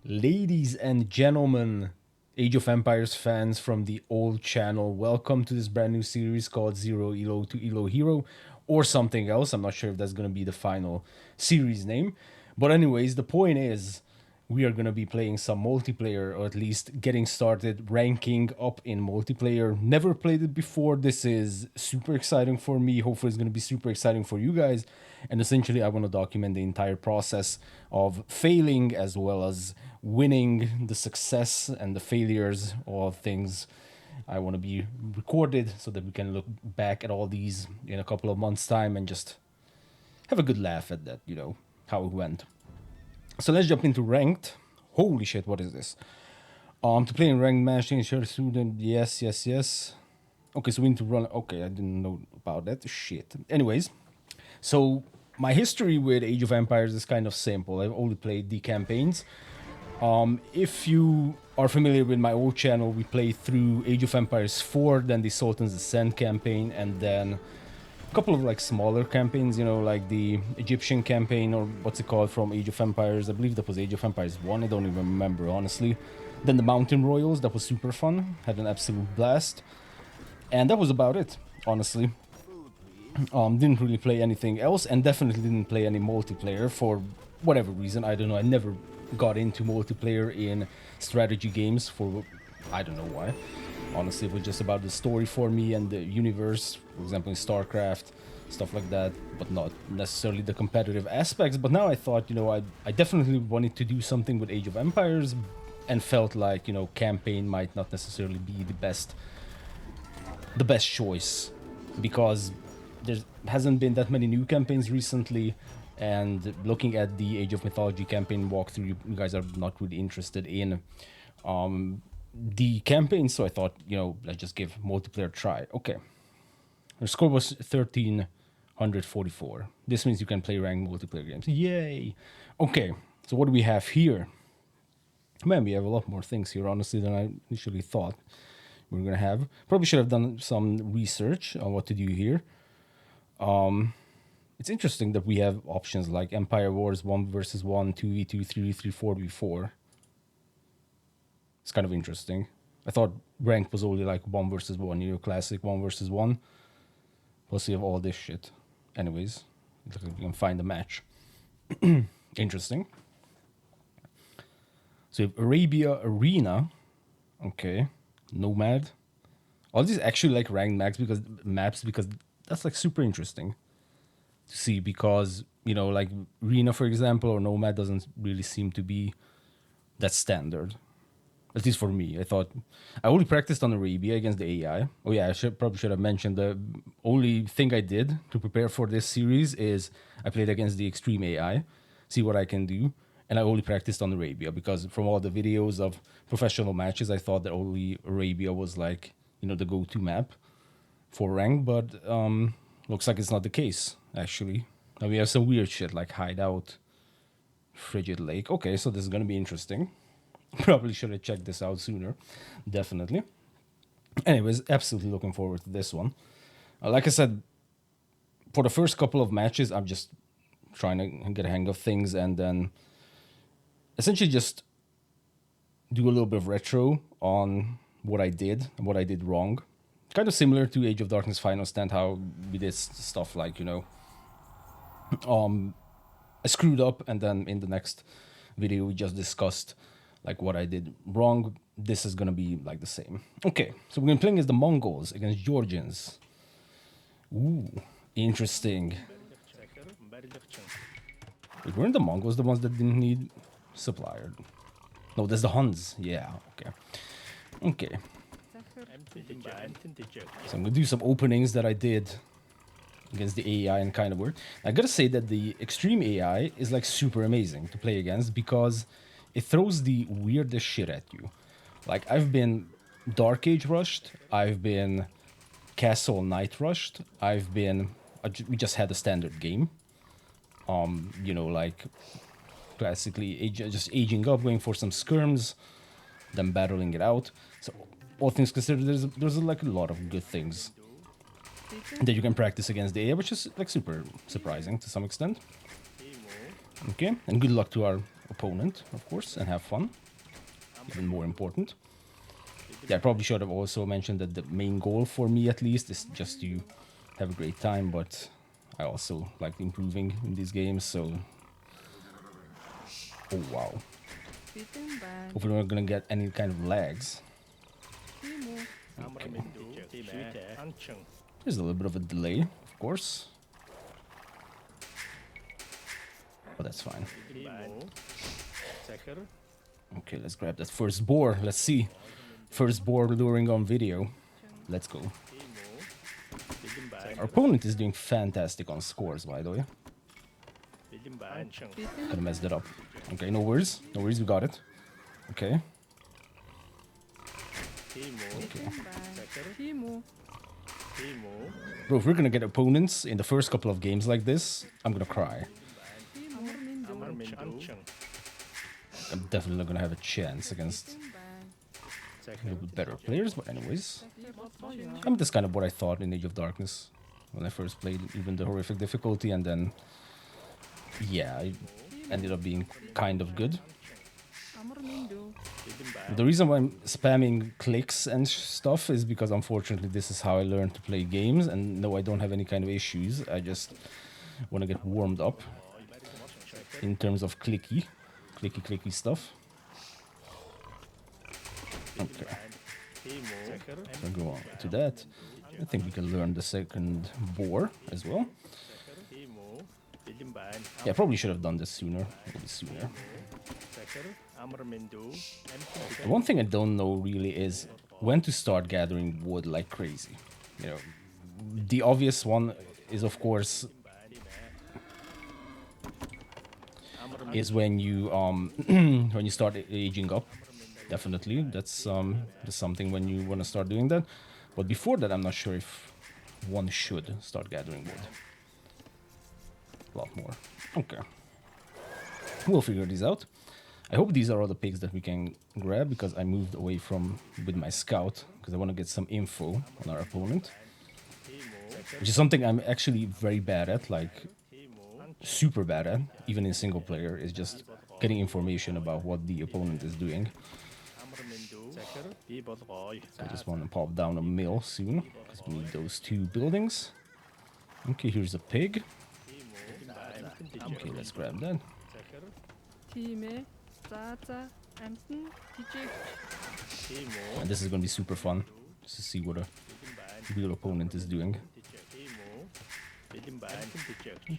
Ladies and gentlemen, Age of Empires fans from the old channel, welcome to this brand new series called Zero Elo to Elo Hero, or something else. I'm not sure if that's going to be the final series name. But, anyways, the point is we are going to be playing some multiplayer, or at least getting started ranking up in multiplayer. Never played it before. This is super exciting for me. Hopefully, it's going to be super exciting for you guys. And essentially, I want to document the entire process of failing as well as winning, the success and the failures, all things. I want to be recorded so that we can look back at all these in a couple of months' time and just have a good laugh at that, how it went. So let's jump into ranked. Holy shit, what is this? To play in ranked match, ensure student. Yes. Okay, so we need to run. Okay, I didn't know about that. Shit. Anyways, so my history with Age of Empires is kind of simple. I've only played the campaigns. If you are familiar with my old channel, we played through Age of Empires 4, then the Sultan's Ascent campaign, and then a couple of like smaller campaigns, like the Egyptian campaign, or what's it called, from Age of Empires. I believe that was Age of Empires 1, I don't even remember, honestly. Then the Mountain Royals, that was super fun, had an absolute blast. And that was about it, honestly. Didn't really play anything else, and definitely didn't play any multiplayer for whatever reason. I don't know, I never got into multiplayer in strategy games for I don't know why. Honestly, it was just about the story for me and the universe, for example in StarCraft, stuff like that, but not necessarily the competitive aspects. But now I thought, I definitely wanted to do something with Age of Empires, and felt like, campaign might not necessarily be the best choice, because there hasn't been that many new campaigns recently, and looking at the Age of Mythology campaign walkthrough, you guys are not really interested in the campaign, so I thought, let's just give multiplayer a try. Okay. Our score was 1344. This means you can play ranked multiplayer games. Yay! Okay, so what do we have here? Man, we have a lot more things here, honestly, than I initially thought we were going to have. Probably should have done some research on what to do here. It's interesting that we have options like Empire Wars 1 versus 1, 2v2, 3v3, 4v4. It's kind of interesting. I thought ranked was only like 1 versus 1, classic 1 versus 1. Plus you have all this shit. Anyways, looks like we can find a match. Interesting. So you have Arabia Arena. Okay. Nomad. All these actually like ranked maps because that's like super interesting to see, because like Arena, for example, or Nomad doesn't really seem to be that standard, at least for me. I thought I only practiced on Arabia against the AI. Oh yeah, probably should have mentioned the only thing I did to prepare for this series is I played against the extreme AI, see what I can do, and I only practiced on Arabia because from all the videos of professional matches, I thought that only Arabia was like the go-to map for rank, but looks like it's not the case, actually. Now we have some weird shit like Hideout, Frigid Lake. Okay, so this is going to be interesting. Probably should have checked this out sooner. Definitely. Anyways, absolutely looking forward to this one. Like I said, for the first couple of matches, I'm just trying to get a hang of things and then essentially just do a little bit of retro on what I did and what I did wrong. Kind of similar to Age of Darkness Final Stand, how we did stuff like, I screwed up, and then in the next video we just discussed like what I did wrong. This is gonna be like the same. Okay, so we're gonna be playing as the Mongols against Georgians. Ooh, interesting. Wait, weren't the Mongols the ones that didn't need supplier? No, there's the Huns. Yeah, okay. So I'm gonna do some openings that I did against the AI and kind of work. I gotta say that the extreme AI is like super amazing to play against because it throws the weirdest shit at you. Like I've been Dark Age rushed, I've been Castle Knight rushed, we just had a standard game. Like classically just aging up, going for some skirms, then battling it out. So all things considered, there's like a lot of good things that you can practice against the AI, which is like super surprising to some extent. Okay, and good luck to our opponent, of course, and have fun. Even more important. Yeah, I probably should have also mentioned that the main goal for me, at least, is just to have a great time, but I also like improving in these games, so... Oh, wow. Hopefully we're not gonna get any kind of lags. Okay. There's a little bit of a delay, of course. But that's fine. Okay, let's grab that first boar. Let's see. First boar luring on video. Let's go. Our opponent is doing fantastic on scores, by the way. Kinda messed it up. Okay, no worries. No worries, we got it. Okay. Okay. Bro, if we're gonna get opponents in the first couple of games like this, I'm gonna cry. I'm definitely not gonna have a chance against a little bit better players, but anyways. I mean, that's kind of what I thought in Age of Darkness when I first played, even the horrific difficulty, and then... Yeah, I ended up being kind of good. The reason why I'm spamming clicks and stuff is because, unfortunately, this is how I learned to play games, and no, I don't have any kind of issues. I just want to get warmed up in terms of clicky stuff. Okay. So go on to that. I think we can learn the second boar as well. Yeah, probably should have done this sooner. The one thing I don't know really is when to start gathering wood like crazy. You know, the obvious one is, of course, is when you when you start aging up. Definitely, that's something when you want to start doing that. But before that, I'm not sure if one should start gathering wood. A lot more. Okay. We'll figure these out. I hope these are all the pigs that we can grab, because I moved away from with my scout because I want to get some info on our opponent, which is something I'm actually very bad at, like super bad at, even in single player, is just getting information about what the opponent is doing. So I just want to pop down a mill soon because we need those 2 buildings. Okay, here's a pig. Okay, let's grab that. And this is going to be super fun, just to see what a real opponent is doing.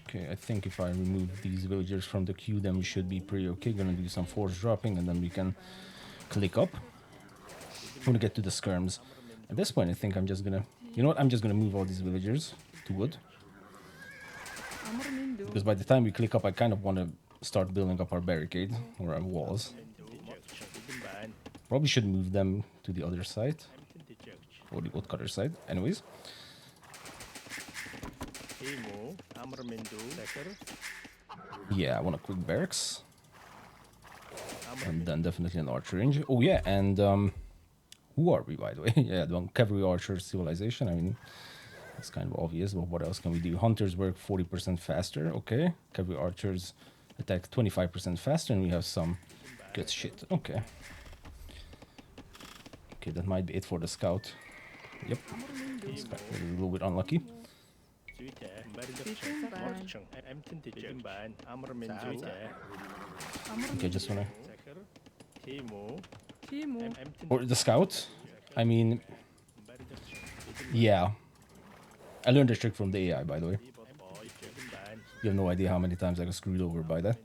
Okay, I think if I remove these villagers from the queue, then we should be pretty okay. Gonna do some force dropping, and then we can click up. I'm gonna get to the skirms. At this point, I think I'm just gonna... You know what? I'm just gonna move all these villagers to wood. Because by the time we click up, I kind of want to start building up our barricade, or our walls. Probably should move them to the other side. Or the woodcutter side. Anyways. Yeah, I want a quick barracks. And then definitely an archer range. Oh yeah, and who are we, by the way? Yeah, the cavalry archer civilization. I mean, that's kind of obvious, but what else can we do? Hunters work 40% faster. Okay. Cavalry archers attack 25% faster, and we have some good shit. Okay. Okay, that might be it for the scout. Yep. Scout is a little bit unlucky. Okay, just wanna... Or the scout? I mean... Yeah. I learned this trick from the AI, by the way. You have no idea how many times I got screwed over by that.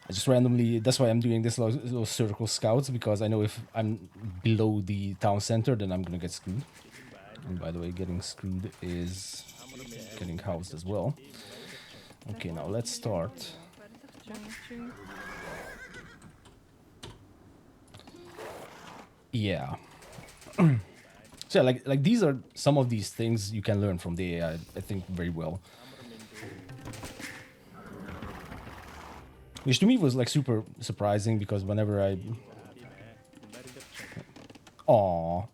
I just randomly... That's why I'm doing this little circle scouts, because I know if I'm below the town center, then I'm gonna get screwed. And by the way, getting screwed is getting housed as well. Okay, now let's start. Yeah. So like these are some of these things you can learn from the AI, I think, very well. Which to me was like super surprising, because whenever I... Aww.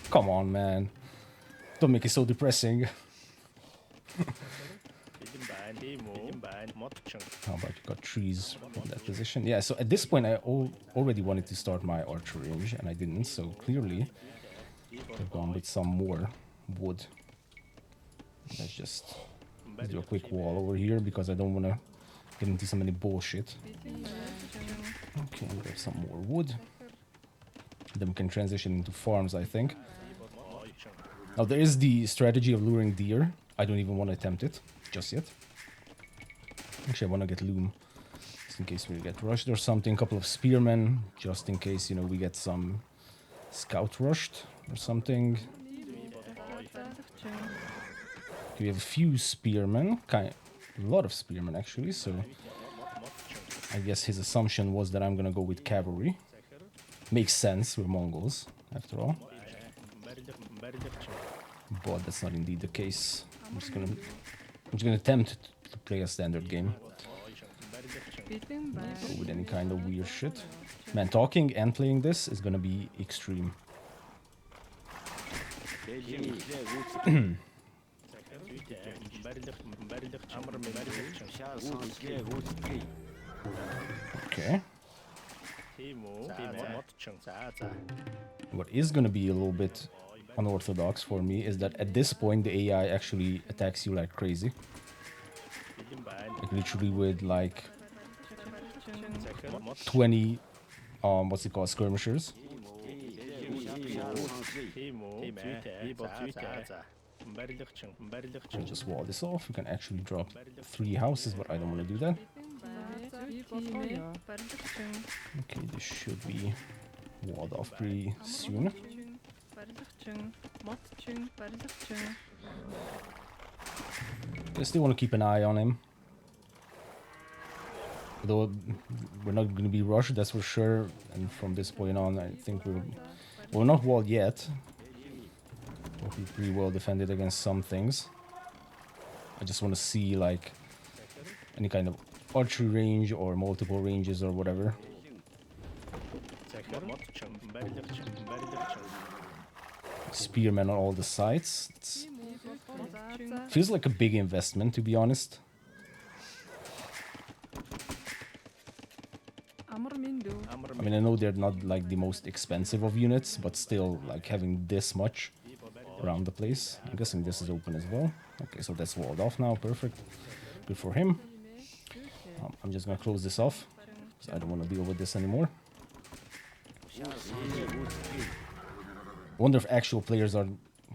Come on, man. Don't make it so depressing. How about you got trees from that position? Yeah, so at this point I already wanted to start my archer range and I didn't, so clearly I've gone with some more wood. Let's do a quick wall over here because I don't want to get into so many bullshit. Okay, we have some more wood. Then we can transition into farms, I think. Now there is the strategy of luring deer. I don't even want to attempt it just yet. Actually, I want to get loom just in case we get rushed or something. A couple of spearmen just in case, you know, we get some scout rushed or something. Okay, we have a few spearmen, a lot of spearmen actually, so I guess his assumption was that I'm gonna go with cavalry. Makes sense, we're Mongols, after all. But that's not indeed the case. I'm just gonna attempt to play a standard game. Not go with any kind of weird shit. Man, talking and playing this is gonna be extreme. Okay. What is gonna be a little bit unorthodox for me is that at this point the AI actually attacks you like crazy. Like literally with like 20 what's it called, skirmishers. I'll just wall this off. We can actually drop 3 houses, but I don't want to do that. Okay, this should be walled off pretty soon. I still want to keep an eye on him. Though we're not going to be rushed, that's for sure. And from this point on, I think we're not walled yet. But we're pretty well defended against some things. I just want to see like any kind of archery range or multiple ranges or whatever. Spearmen on all the sides. Feels like a big investment, to be honest. I mean, I know they're not like the most expensive of units, but still, like having this much around the place. I'm guessing this is open as well. Okay, so that's walled off now. Perfect. Good for him. I'm just gonna close this off because I don't want to deal with this anymore. I wonder if actual players are,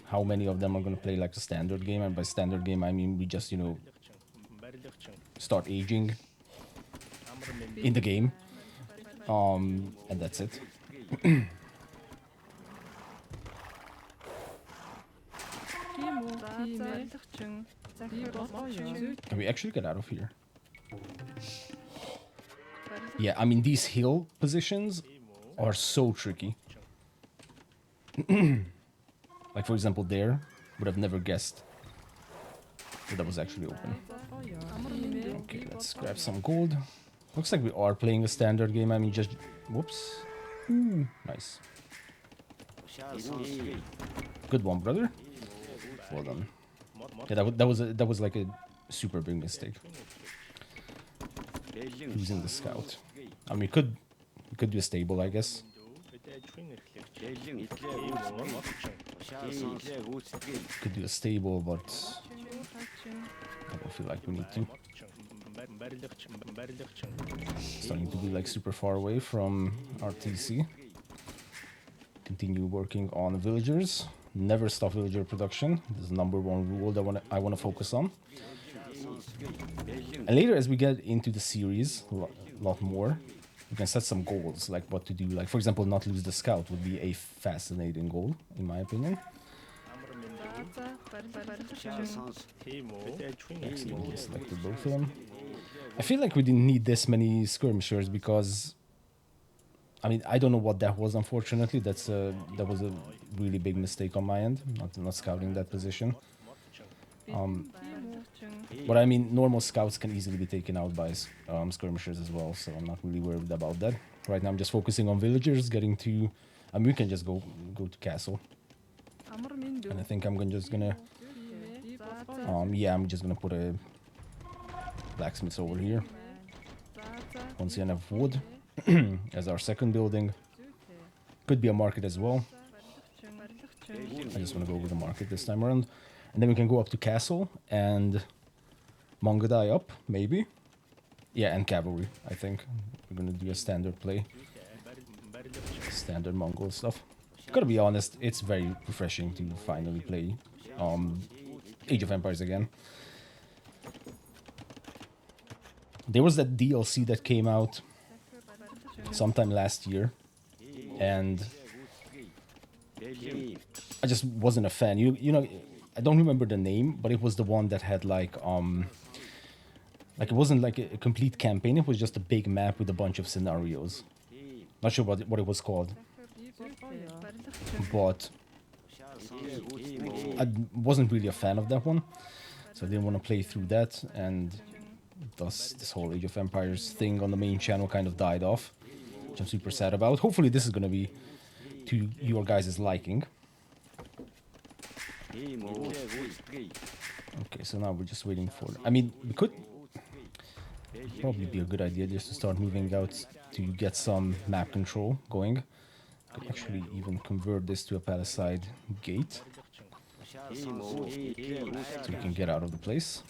how many of them are gonna play like a standard game, and by standard game I mean we just, you know, start aging in the game, and that's it. Can we actually get out of here? Yeah, I mean, these hill positions are so tricky. Like, for example, there, would have never guessed that that was actually open. Okay, let's grab some gold. Looks like we are playing a standard game. I mean, just... Whoops. Nice. Good one, brother. Well done. Yeah, that was like a super big mistake. Losing the scout. I mean, we could do a stable, I guess. Could do a stable, but I don't feel like we need to. Starting to be like super far away from RTC. Continue working on villagers. Never stop villager production. This is the #1 rule that I want to focus on. And later, as we get into the series a lot more, we can set some goals, like what to do. Like, for example, not lose the scout would be a fascinating goal, in my opinion. Actually, selected both of them. I feel like we didn't need this many skirmishers because, I mean, I don't know what that was. Unfortunately, that was a really big mistake on my end, not scouting that position. But I mean, normal scouts can easily be taken out by skirmishers as well, so I'm not really worried about that. Right now, I'm just focusing on villagers, getting to. I mean, we can just go to castle, and I think I'm just gonna. Yeah, I'm just gonna put a Blacksmiths over here. Once again, have wood as our second building. Could be a market as well. I just want to go with the market this time around. And then we can go up to castle and Mongodai up, maybe. Yeah, and cavalry, I think. We're going to do a standard play. Standard Mongol stuff. Gotta be honest, it's very refreshing to finally play Age of Empires again. There was that DLC that came out sometime last year, and I just wasn't a fan. You know, I don't remember the name, but it was the one that had like it wasn't like a complete campaign. It was just a big map with a bunch of scenarios. Not sure what it was called, but I wasn't really a fan of that one, so I didn't want to play through that, and thus this whole Age of Empires thing on the main channel kind of died off, which I'm super sad about. Hopefully this is going to be to your guys' liking. Okay, so now we're just waiting for... I mean, we could... probably be a good idea just to start moving out to get some map control going. Could actually even convert this to a palisade gate, so we can get out of the place.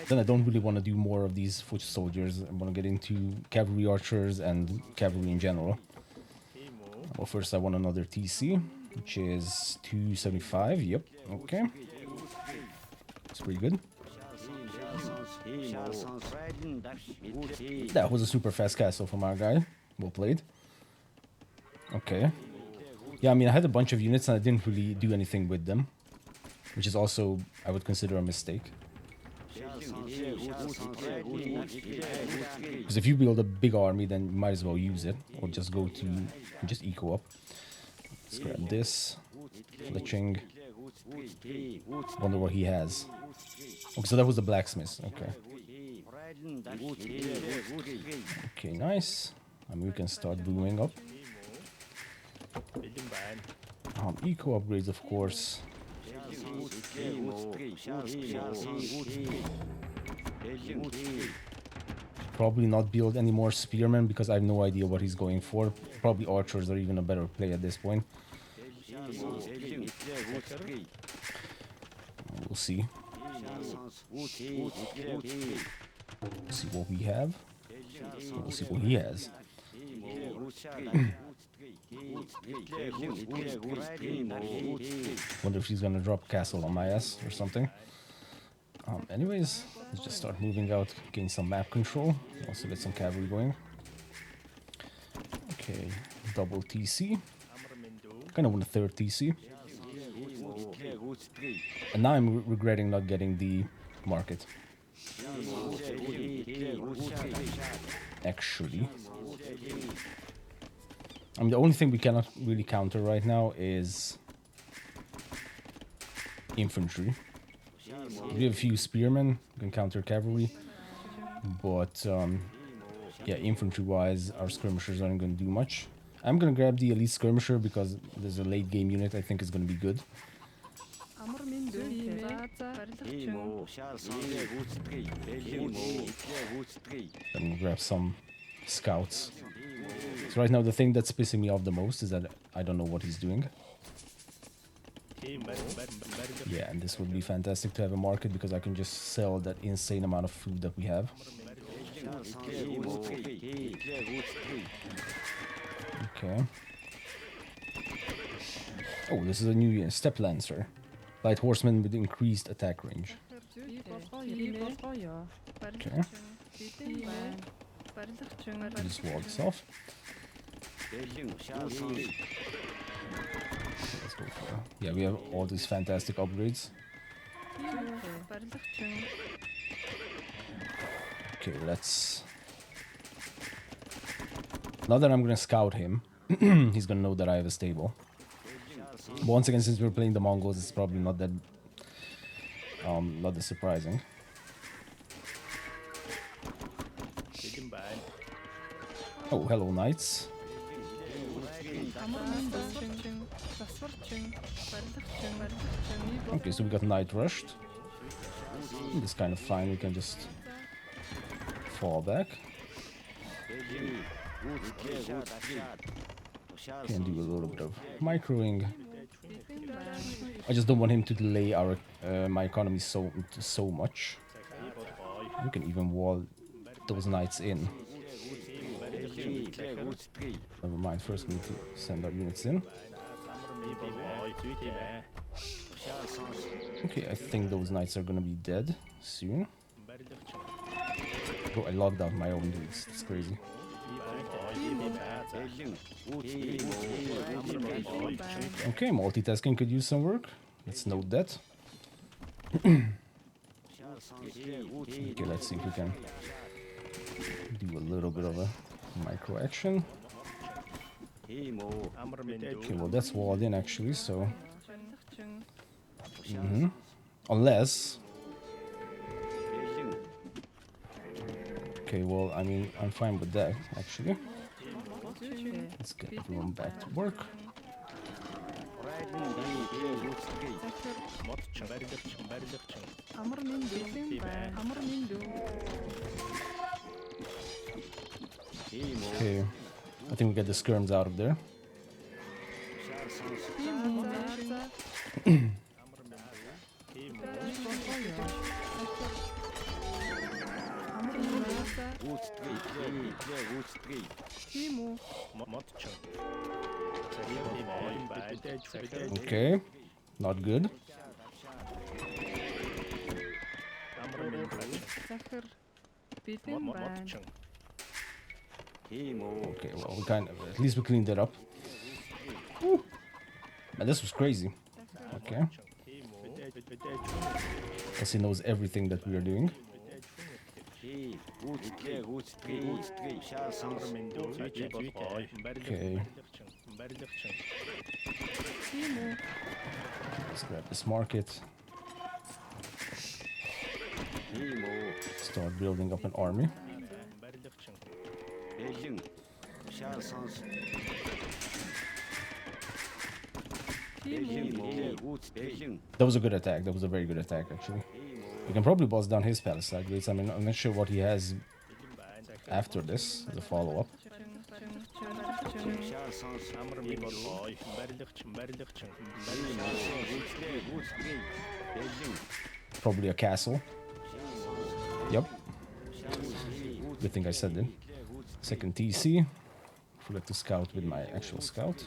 Then I don't really want to do more of these foot soldiers. I want to get into cavalry archers and cavalry in general. Well, first I want another TC, which is 275. Yep, okay. That's pretty good. That was a super fast castle from our guy. Well played. Okay. Yeah, I mean, I had a bunch of units and I didn't really do anything with them, which is also, I would consider, a mistake. Because if you build a big army, then you might as well use it, or just go to, just eco up. Let's grab this. Fletching. Wonder what he has. Okay, so that was the blacksmith. Okay. Okay, nice. I mean, we can start booming up. Eco upgrades, of course. Probably not build any more spearmen because I have no idea what he's going for. Probably archers are even a better play at this point. We'll see. Let's see what we have. We'll see what he has. Wonder if he's gonna drop castle on my ass or something. Anyways, let's just start moving out, gain some map control. Also get some cavalry going. Okay, double TC. Kind of want a third TC. And now I'm regretting not getting the market. Actually, I mean, the only thing we cannot really counter right now is infantry. We have a few spearmen, we can counter cavalry, but yeah, infantry-wise, our skirmishers aren't going to do much. I'm going to grab the elite skirmisher because there's a late game unit I think is going to be good. I'm going to grab some scouts. So right now the thing that's pissing me off the most is that I don't know what he's doing. Yeah, and this would be fantastic to have a market because I can just sell that insane amount of food that we have. Okay. Oh, this is a new unit, Step Lancer. Light horseman with increased attack range. Okay. Just wall this off. Let's go for... Yeah, we have all these fantastic upgrades. Okay, let's... Now that I'm gonna scout him, he's gonna know that I have a stable. But once again, since we're playing the Mongols, it's probably not that surprising. Oh, hello, knights. Okay, so we got knight rushed. This is kind of fine. We can just fall back. Can do a little bit of microing. I just don't want him to delay our my economy so much. We can even wall those knights in. Never mind. First, we need to send our units in. Okay, I think those knights are gonna be dead soon. Bro, I logged out my own dudes. It's crazy. Okay, multitasking could use some work. Let's note that. Okay, let's see if we can do a little bit of a micro action. Okay, well that's walled in actually, so... Unless... Okay, well, I mean, I'm fine with that, actually. Let's get everyone back to work. Okay, I think we get the skirms out of there. Okay, not good. Okay, well, we kind of, at least we cleaned it up. Woo. And this was crazy. Okay. Because he knows everything that we are doing. Okay. Let's grab this market. Start building up an army. That was a good attack. That was a very good attack, actually. We can probably boss down his palisade gates. I mean, I'm not sure what he has after this as a follow-up. Probably a castle. Yep. Good thing I said that. Second TC. Forgot to scout with my actual scout.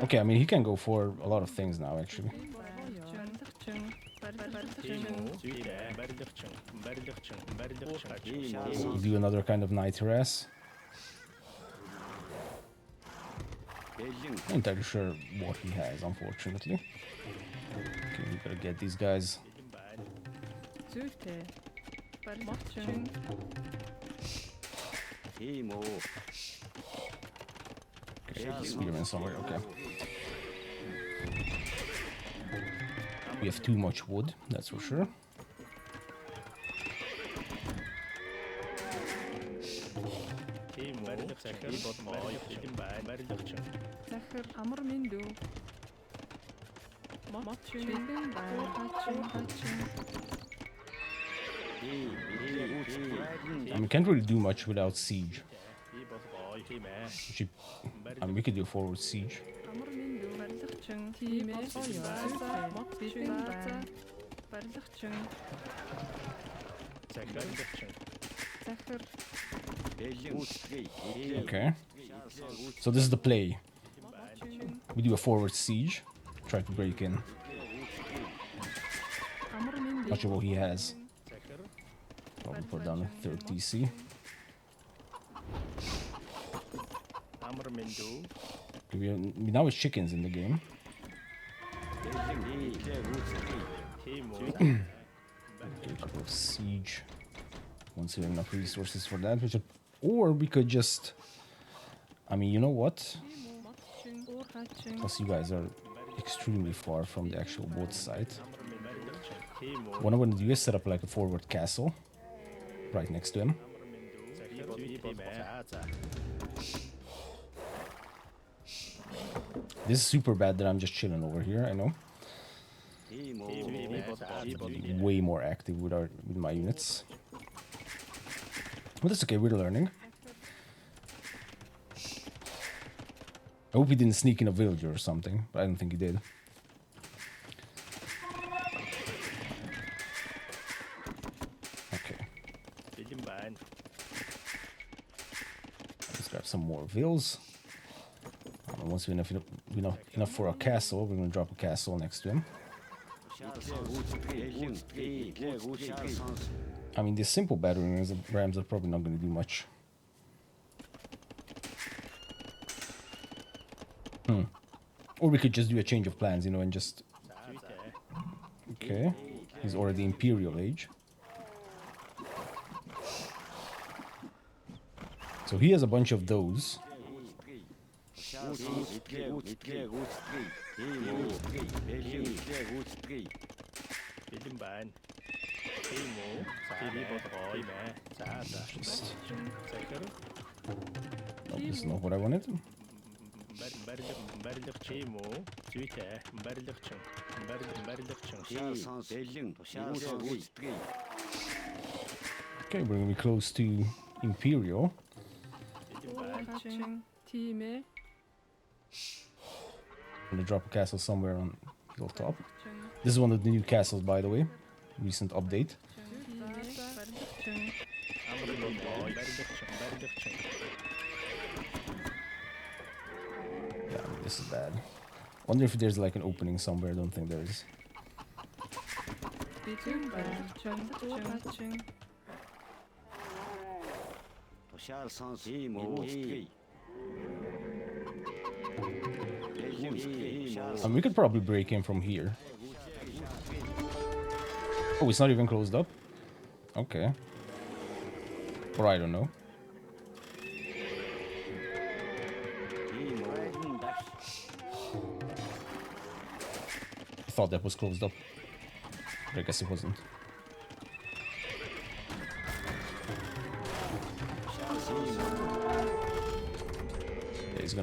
Okay, I mean, he can go for a lot of things now, actually. We'll do another kind of knight harass. I'm not entirely sure what he has, unfortunately. Okay, we gotta get these guys. Okay, spearman somewhere, okay. We have too much wood, that's for sure. I mean, can't really do much without siege. I mean, we could do forward siege. Okay. So this is the play. We do a forward siege. Try to break in. Not sure what he has. Probably put down a third TC. Okay, now it's chickens in the game. Okay, a couple of siege. Once we have enough resources for that, or we could just... I mean, you know what? Plus you guys are extremely far from the actual boat site. What I'm going to do is set up like a forward castle right next to him. This is super bad that I'm just chilling over here, I know. Way more active with my units. But that's okay, we're learning. I hope he didn't sneak in a villager or something, but I don't think he did. Okay. Let's grab some more vills. Once we have enough for a castle, we're gonna drop a castle next to him. I mean, these simple battering rams are probably not gonna do much. Or we could just do a change of plans, you know, and just... Okay, he's already Imperial Age. So he has a bunch of those. Oh, this is not what I wanted. Okay, we're gonna be close to Imperial. I'm gonna drop a castle somewhere on hilltop. This is one of the new castles, by the way. Recent update. Yeah, this is bad. Wonder if there's like an opening somewhere. I don't think there is. We could probably break in from here. Oh, it's not even closed up? Okay. Or I don't know. I thought that was closed up. But I guess it wasn't. Yeah, he's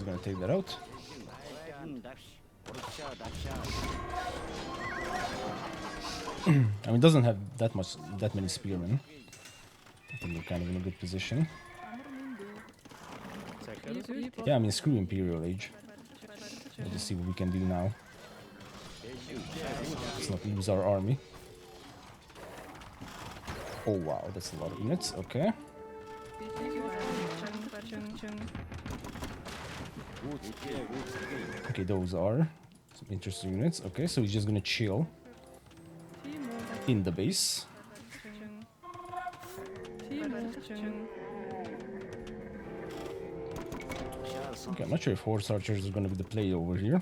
gonna take that out. I mean, it doesn't have that many spearmen. I think we're kind of in a good position. Yeah, I mean, screw Imperial Age. We'll just see what we can do now. Let's not lose our army. Oh wow, that's a lot of units. Okay. Okay, those are some interesting units. Okay, so he's just gonna chill in the base. Okay, I'm not sure if horse archers are gonna be the play over here.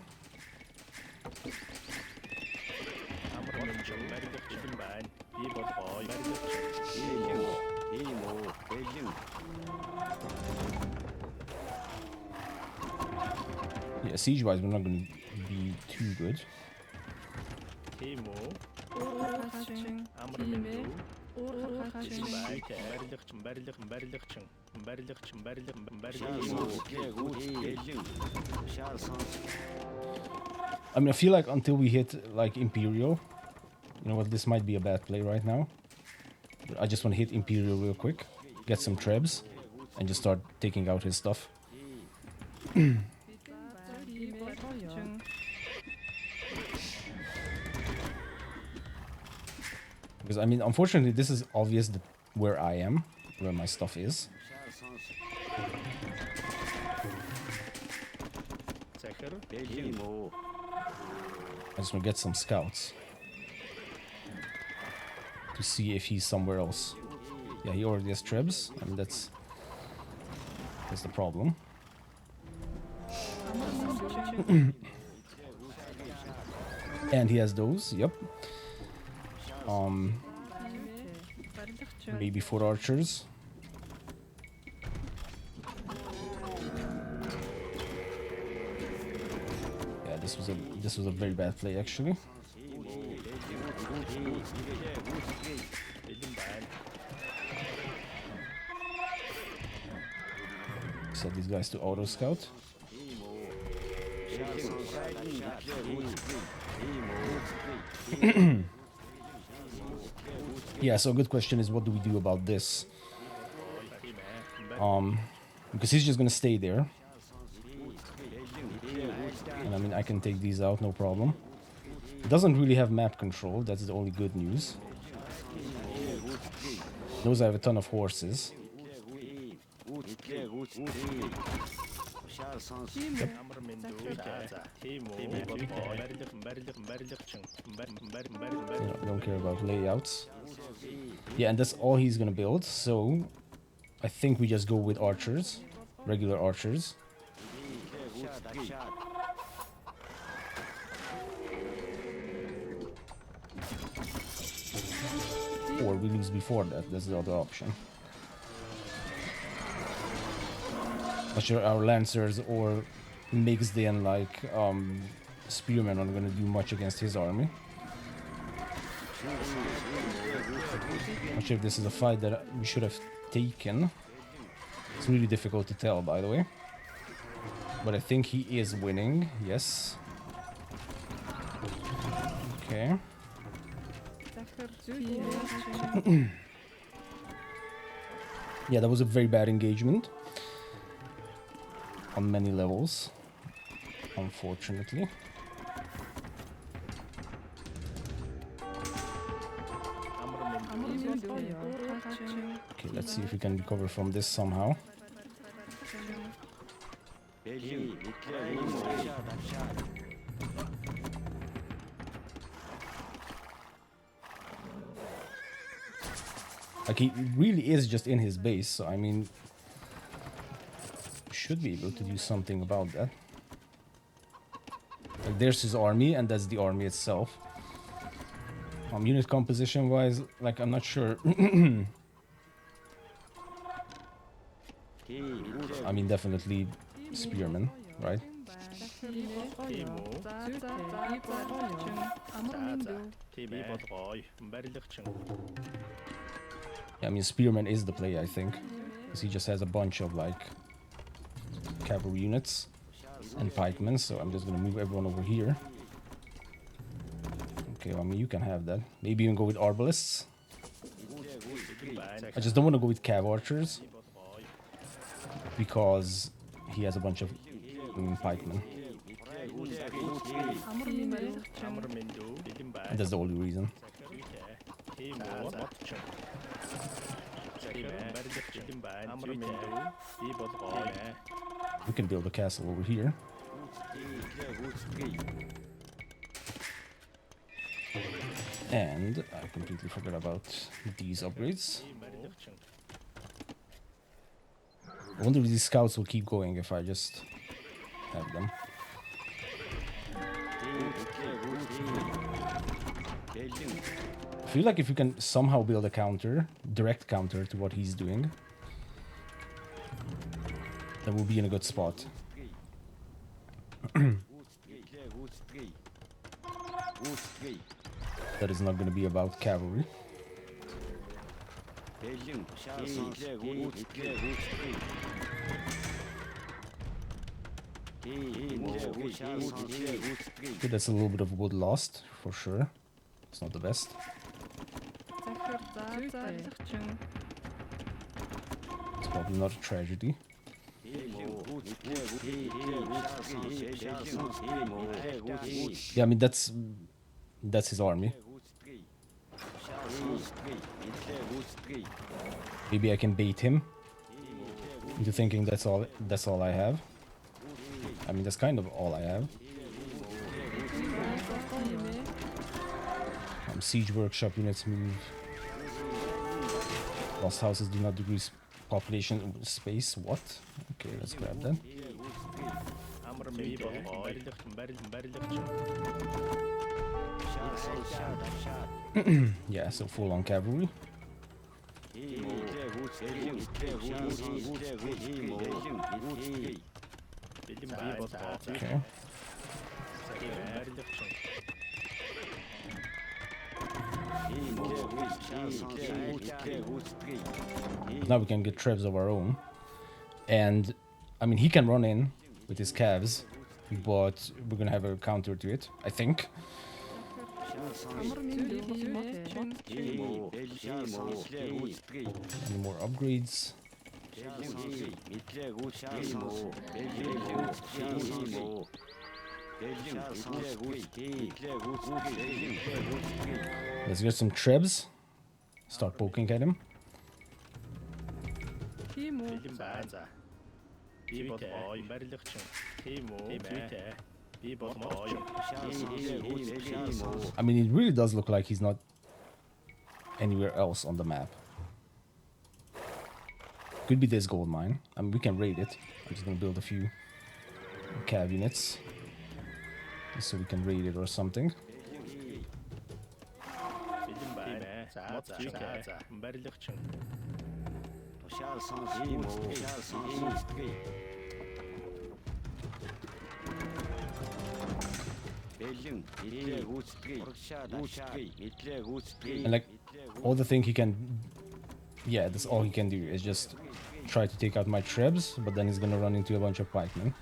Yeah, siege-wise, we're not gonna be too good. I mean, I feel like until we hit like Imperial, you know what, this might be a bad play right now. I just want to hit Imperial real quick, get some trebs, and just start taking out his stuff. Because, I mean, unfortunately, this is obvious that where I am, where my stuff is. I just want to get some scouts to see if he's somewhere else. Yeah, he already has trebs. I mean, that's the problem. And he has those. Yep. Maybe 4 archers. Yeah, this was a very bad play actually. Set these guys to auto scout. Yeah, so a good question is, what do we do about this? Because he's just gonna stay there. And I mean, I can take these out, no problem. It doesn't really have map control, that's the only good news. Knows I have a ton of horses. Don't care about layouts. Yeah, and that's all he's gonna build, so I think we just go with archers, regular archers. Or we lose before that, that's the other option. Not sure our lancers or mixed in like spearmen are gonna do much against his army. Not sure if this is a fight that we should have taken. It's really difficult to tell, by the way. But I think he is winning, yes. Okay. Yeah, that was a very bad engagement. On many levels, unfortunately. Okay, let's see if we can recover from this somehow. Like, he really is just in his base, so I mean, should be able to do something about that. Like, there's his army, and that's the army itself. Unit composition wise, like, I'm not sure. I mean, definitely spearmen, right? Yeah, I mean, spearman is the play, I think, because he just has a bunch of like cavalry units and pikemen, so I'm just gonna move everyone over here. Okay, well, I mean, you can have that. Maybe even go with arbalists. I just don't want to go with cav archers because he has a bunch of pikemen. And that's the only reason. We can build a castle over here. And I completely forgot about these upgrades. I wonder if these scouts will keep going if I just have them. I feel like if you can somehow build a counter, direct counter to what he's doing, then we'll be in a good spot. That is not going to be about cavalry. Okay, that's a little bit of wood lost, for sure. It's not the best. It's probably not a tragedy. Yeah, I mean, that's his army. Maybe I can bait him into thinking that's all I have. I mean, that's kind of all I have. Siege workshop units move. Lost houses do not decrease population space. What? Okay, let's grab that. Yeah, so full on cavalry. Okay. But now we can get trebs of our own. And, I mean, he can run in with his calves. but we're gonna have a counter to it, I think. Any more upgrades? Let's get some trebs. Start poking at him. I mean, it really does look like he's not anywhere else on the map. Could be this gold mine. I mean, we can raid it. I'm just gonna build a few cav units so we can raid it or something. And like, all the thing he can, yeah, that's all he can do is just try to take out my trebs, but then he's gonna run into a bunch of pikemen.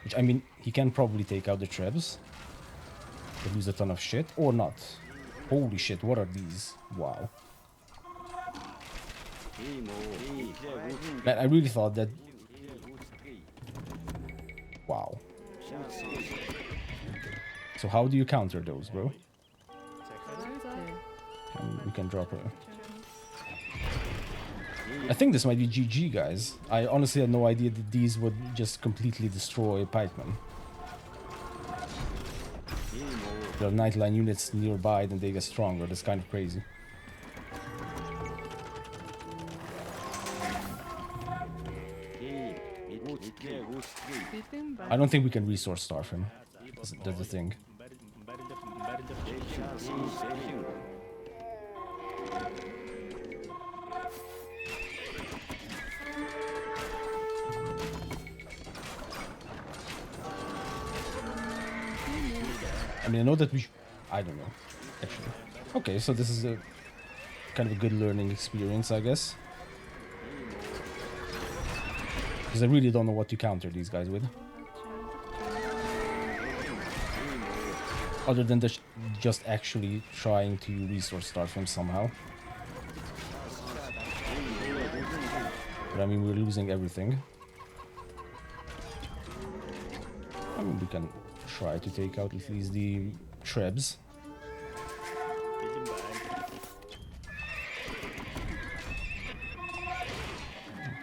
Which, I mean, he can probably take out the trebs. They lose a ton of shit, or not. Holy shit, what are these? Wow. Man, I really thought that... Wow. So how do you counter those, bro? We can drop her. I think this might be GG, guys. I honestly had no idea that these would just completely destroy pikemen. There are nightline units nearby, then they get stronger. That's kind of crazy. I don't think we can resource starve him. That's the thing. I mean, I know that we... I don't know, actually. Okay, so this is a kind of a good learning experience, I guess. Because I really don't know what to counter these guys with. Other than just actually trying to resource start from somehow. But I mean, we're losing everything. I mean, we can try to take out at least the trebs.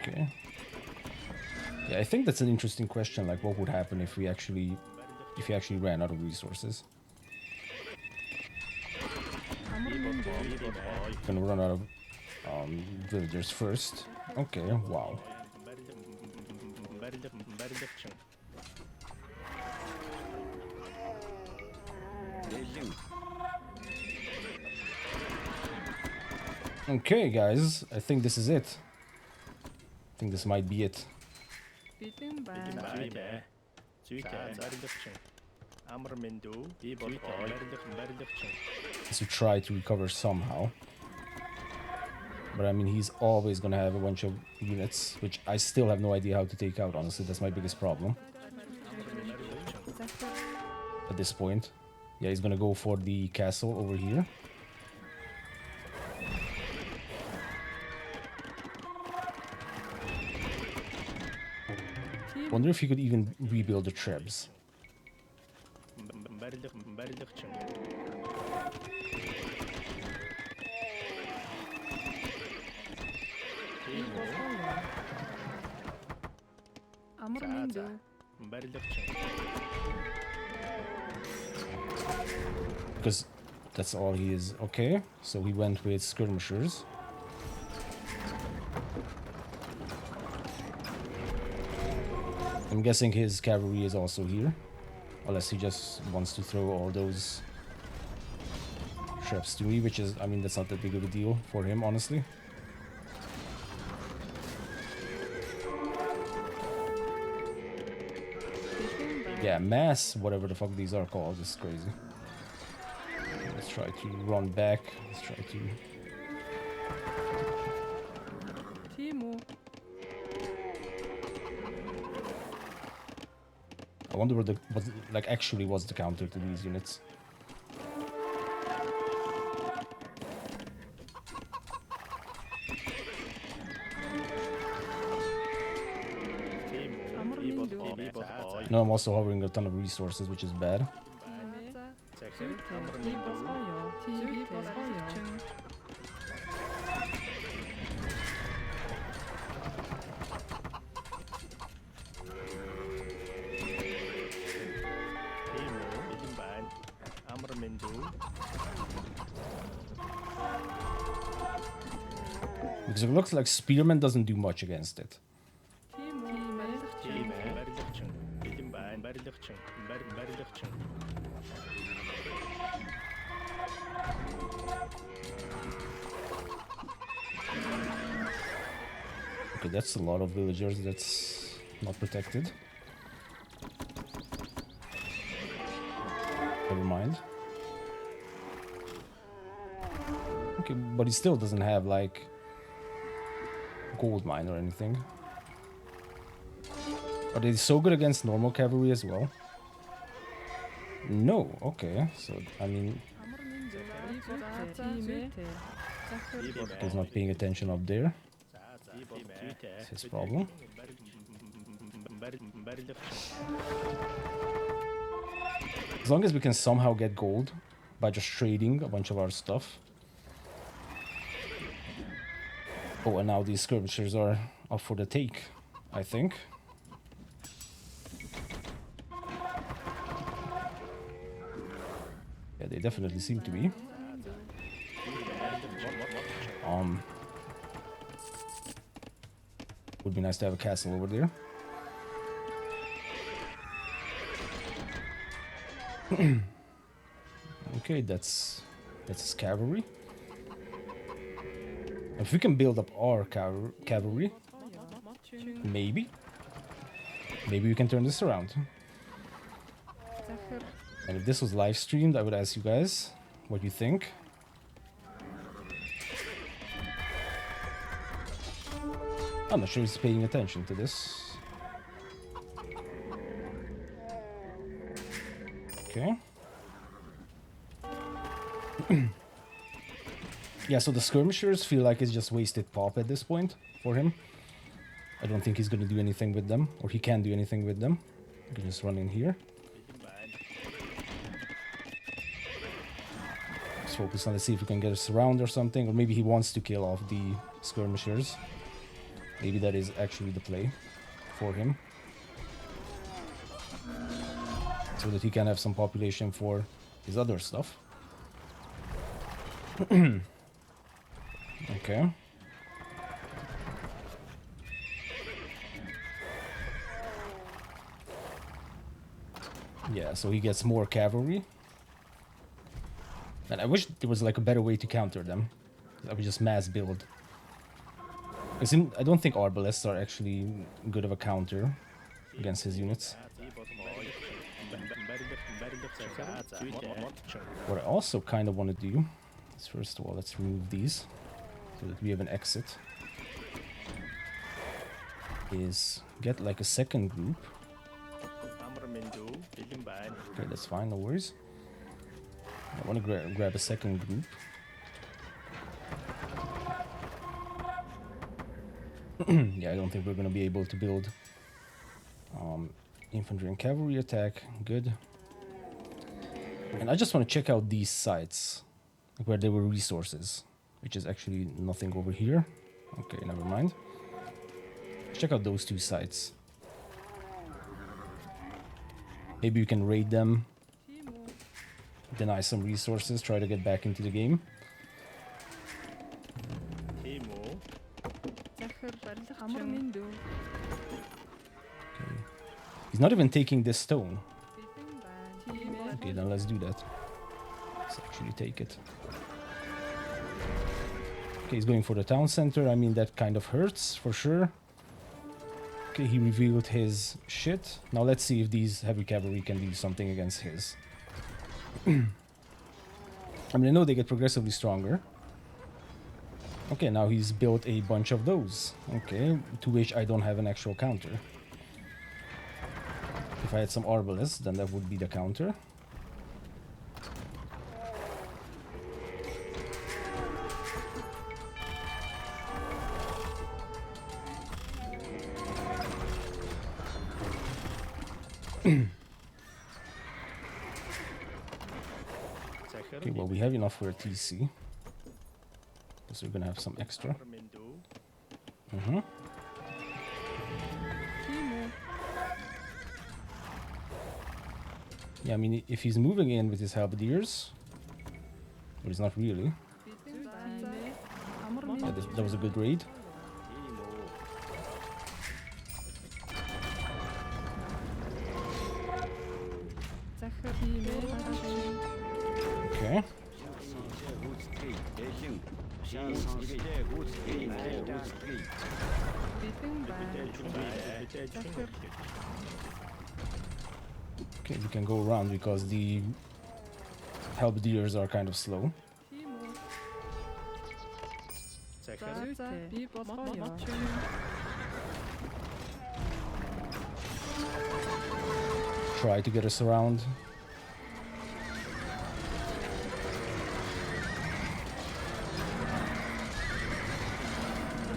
Okay. Yeah, I think that's an interesting question, like what would happen if we actually ran out of resources. Gonna run out of villagers first. Okay, wow. Okay, guys, I think this is it. I think this might be it. To try to recover somehow. But I mean, he's always gonna have a bunch of units, which I still have no idea how to take out, honestly. That's my biggest problem. At this point. Yeah, he's gonna go for the castle over here. Wonder if he could even rebuild the trebs. Because that's all he is. Okay, so we went with skirmishers. I'm guessing his cavalry is also here. Unless he just wants to throw all those traps to me, which is, I mean, that's not that big of a deal for him, honestly. Yeah, mass, whatever the fuck these are called, is crazy. Let's try to run back. Let's try to... I wonder what like actually was the counter to these units. No, I'm also hovering a ton of resources, which is bad. Because it looks like Spearman doesn't do much against it. Okay, that's a lot of villagers that's not protected. Never mind. Okay, but he still doesn't have like gold mine or anything. Are they so good against normal cavalry as well? No, okay. So, I mean, he's not paying attention up there. That's his problem. As long as we can somehow get gold by just trading a bunch of our stuff. Oh, and now these skirmishers are up for the take, I think. Yeah, they definitely seem to be. Would be nice to have a castle over there. Okay, that's his cavalry. If we can build up our cavalry, maybe we can turn this around. And if this was live streamed, I would ask you guys what you think. I'm not sure he's paying attention to this. Okay. Yeah, so the skirmishers feel like it's just wasted pop at this point for him. I don't think he's gonna do anything with them, or he can't do anything with them. You can just run in here. Let's focus on, let's see if we can get a surround or something, or maybe he wants to kill off the skirmishers. Maybe that is actually the play for him. So that he can have some population for his other stuff. Okay. Yeah, so he gets more cavalry. And I wish there was like a better way to counter them. I would just mass build. I don't think arbalests are actually good of a counter against his units. What I also kind of want to do is, first of all, let's remove these so that we have an exit. Is get like a second group. Okay, that's fine, no worries. I want to grab a second group. Yeah, I don't think we're going to be able to build infantry and cavalry attack. Good. And I just want to check out these sites where there were resources, which is actually nothing over here. Okay, never mind. Check out those two sites. Maybe we can raid them, deny some resources, try to get back into the game. Okay. He's not even taking this stone. Okay, then let's do that. Let's actually take it. Okay, he's going for the town center. I mean, that kind of hurts, for sure. Okay, he revealed his shit. Now let's see if these heavy cavalry can do something against his. I mean, I know they get progressively stronger. Okay, now he's built a bunch of those. Okay, to which I don't have an actual counter. if I had some arbalists, then that would be the counter. Okay, well, we have enough for a TC. So we're gonna have some extra. Yeah, I mean, if he's moving in with his halberdiers, but he's not really. Yeah, that was a good raid. Okay. Okay, we can go around because the halberdiers are kind of slow. Try to get us around.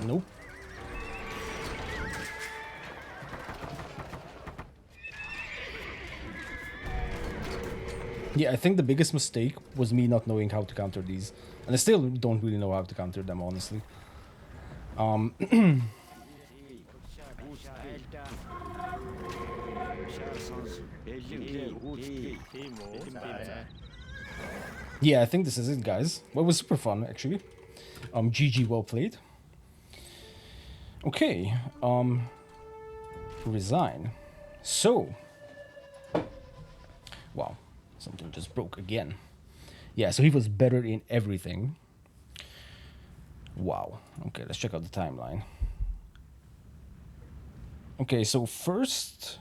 Nope. Yeah, I think the biggest mistake was me not knowing how to counter these. And I still don't really know how to counter them, honestly. Yeah, I think this is it, guys. Well, it was super fun, actually. GG, well played. Okay, resign. So, wow, something just broke again. Yeah, so he was better in everything. Wow. Okay, let's check out the timeline. Okay, so first,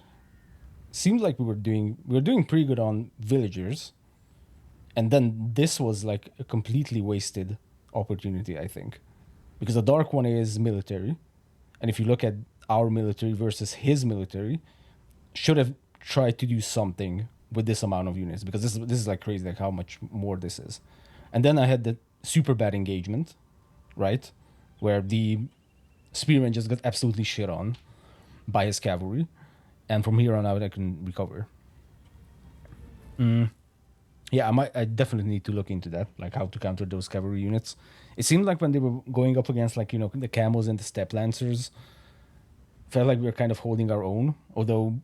seems like we were doing pretty good on villagers, and then this was like a completely wasted opportunity, I think, because the dark one is military, and if you look at our military versus his military, should have tried to do something with this amount of units, because this is like crazy, like how much more this is. And then I had the super bad engagement, right, where the spearman just got absolutely shit on by his cavalry, and from here on out I can recover. Yeah, I definitely need to look into that, like how to counter those cavalry units. It seemed like when they were going up against, like, you know, the camels and the steppe lancers, felt like we were kind of holding our own, although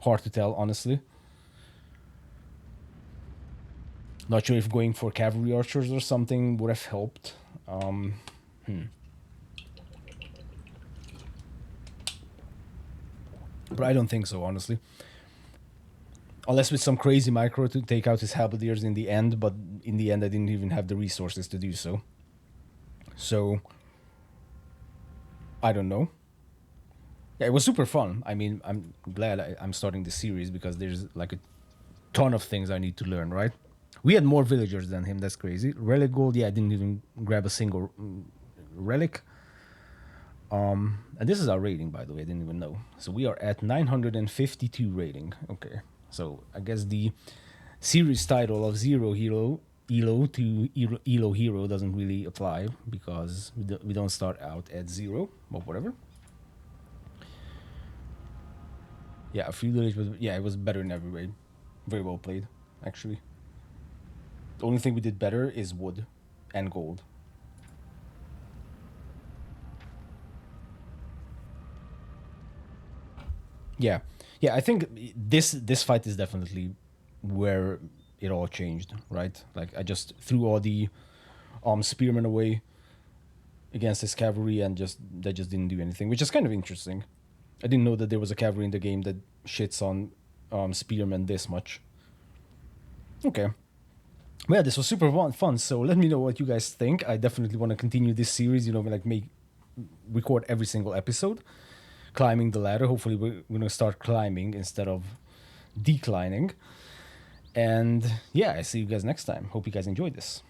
hard to tell, honestly. Not sure if going for cavalry archers or something would have helped. But I don't think so, honestly. Unless with some crazy micro to take out his halberdiers in the end, but in the end I didn't even have the resources to do so. So, I don't know. Yeah, it was super fun. I mean, I'm glad I'm starting this series because there's like a ton of things I need to learn, right? We had more villagers than him, that's crazy. Relic gold, yeah, I didn't even grab a single relic. And this is our rating, by the way, I didn't even know. So we are at 952 rating. Okay, so I guess the series title of Elo to Elo Hero doesn't really apply because we don't start out at 0, but whatever. Yeah, Feudal Age was, yeah, it was better in every way. Very well played, actually. The only thing we did better is wood and gold. Yeah, yeah. I think this fight is definitely where it all changed, right? Like I just threw all the spearmen away against his cavalry, and they just didn't do anything, which is kind of interesting. I didn't know that there was a cavalry in the game that shits on spearmen this much. Okay. Well, this was super fun. So let me know what you guys think. I definitely want to continue this series. You know, like record every single episode. Climbing the ladder. Hopefully we're going to start climbing instead of declining. And yeah, I see you guys next time. Hope you guys enjoyed this.